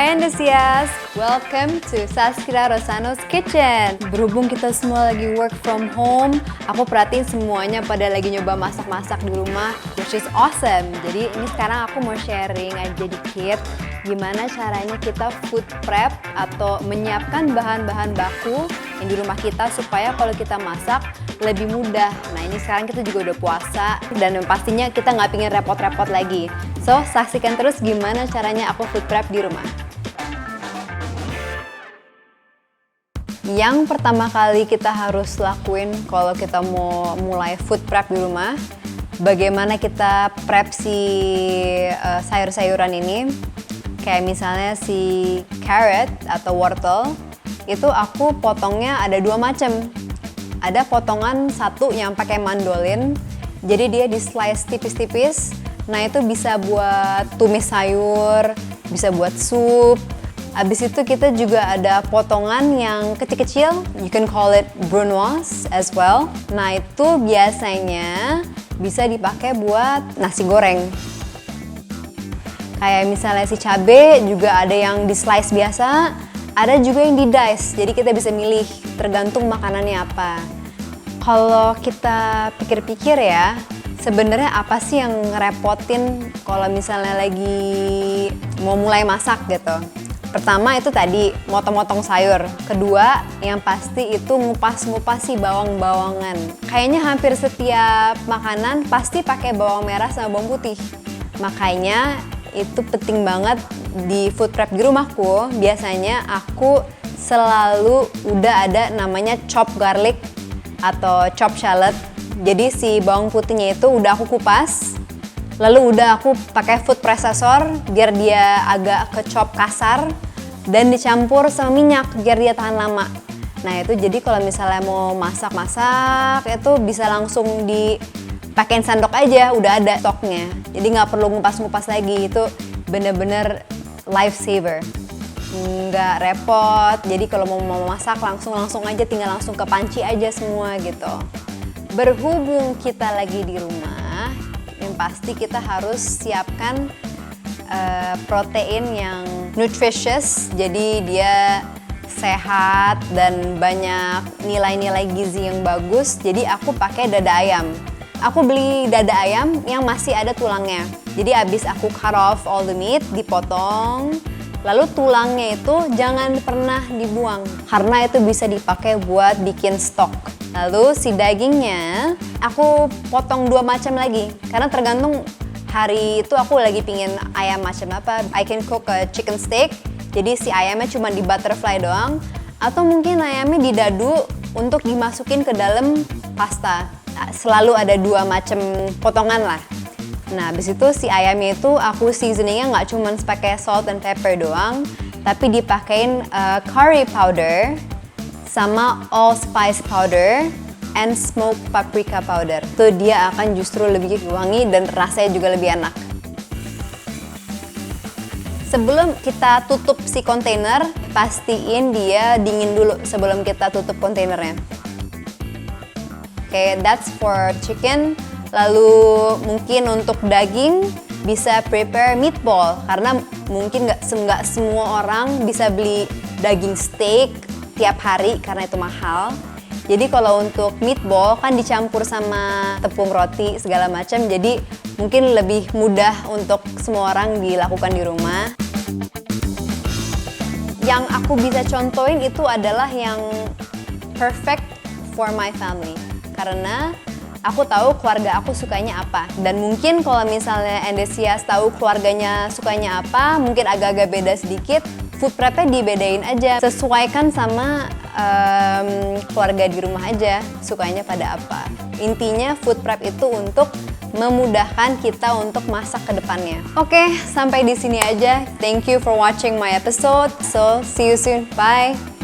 Hai Andesias, welcome to Saskira Rosano's Kitchen. Berhubung kita semua lagi work from home, aku perhatiin semuanya pada lagi nyoba masak-masak di rumah, which is awesome. Jadi ini sekarang aku mau sharing aja dikit gimana caranya kita food prep atau menyiapkan bahan-bahan baku yang di rumah kita supaya kalau kita masak lebih mudah. Nah ini sekarang kita juga udah puasa dan pastinya kita nggak pingin repot-repot lagi. So saksikan terus gimana caranya aku food prep di rumah. Yang pertama kali kita harus lakuin kalau kita mau mulai food prep di rumah, bagaimana kita prep si sayur-sayuran ini. Kayak misalnya si carrot atau wortel, itu aku potongnya ada dua macam. Ada potongan satu yang pakai mandolin, jadi dia di slice tipis-tipis. Nah itu bisa buat tumis sayur, bisa buat sup. Abis itu kita juga ada potongan yang kecil-kecil, you can call it brunoise as well. Nah itu biasanya bisa dipakai buat nasi goreng. Kayak misalnya si cabe juga ada yang di slice biasa, ada juga yang di dice, jadi kita bisa milih tergantung makanannya apa. Kalau kita pikir-pikir ya, sebenarnya apa sih yang ngerepotin kalau misalnya lagi mau mulai masak gitu? Pertama itu tadi motong-motong sayur. Kedua yang pasti itu ngupas-ngupas si bawang-bawangan. Kayaknya hampir setiap makanan pasti pakai bawang merah sama bawang putih. Makanya itu penting banget di food prep di rumahku. Biasanya aku selalu udah ada namanya chop garlic atau chop shallot. Jadi si bawang putihnya itu udah aku kupas, lalu udah aku pakai food processor biar dia agak kechop kasar dan dicampur sama minyak biar dia tahan lama. Nah itu jadi kalau misalnya mau masak-masak itu bisa langsung dipakein sendok aja, udah ada stoknya. Jadi nggak perlu ngupas-ngupas lagi, itu bener-bener lifesaver. Nggak repot, jadi kalau mau masak langsung aja, tinggal langsung ke panci aja semua gitu. Berhubung kita lagi di rumah, yang pasti kita harus siapkan protein yang nutritious, jadi dia sehat dan banyak nilai-nilai gizi yang bagus. Jadi aku pakai dada ayam. Aku beli dada ayam yang masih ada tulangnya. Jadi abis aku cut off all the meat, dipotong. Lalu tulangnya itu jangan pernah dibuang karena itu bisa dipakai buat bikin stok. Lalu si dagingnya aku potong dua macam lagi karena tergantung hari itu aku lagi pingin ayam macam apa. I can cook a chicken steak, jadi si ayamnya cuma di butterfly doang, atau mungkin ayamnya didadu untuk dimasukin ke dalam pasta. Selalu ada dua macam potongan lah. Nah, habis itu si ayamnya itu aku seasoningnya nggak cuma pakai salt and pepper doang, tapi dipakein curry powder sama allspice powder and smoked paprika powder. Tuh dia akan justru lebih wangi dan rasanya juga lebih enak. Sebelum kita tutup si kontainer, pastiin dia dingin dulu sebelum kita tutup kontainernya. Oke, that's for chicken. Lalu mungkin untuk daging bisa prepare meatball karena mungkin nggak semua orang bisa beli daging steak tiap hari karena itu mahal. Jadi kalau untuk meatball kan dicampur sama tepung roti segala macam, jadi mungkin lebih mudah untuk semua orang dilakukan di rumah. Yang aku bisa contohin itu adalah yang perfect for my family karena aku tahu keluarga aku sukanya apa. Dan mungkin kalau misalnya Andesias tahu keluarganya sukanya apa, mungkin agak-agak beda sedikit, food prepnya dibedain aja. Sesuaikan sama keluarga di rumah aja, sukanya pada apa. Intinya food prep itu untuk memudahkan kita untuk masak ke depannya. Oke, sampai di sini aja. Thank you for watching my episode. So, see you soon. Bye!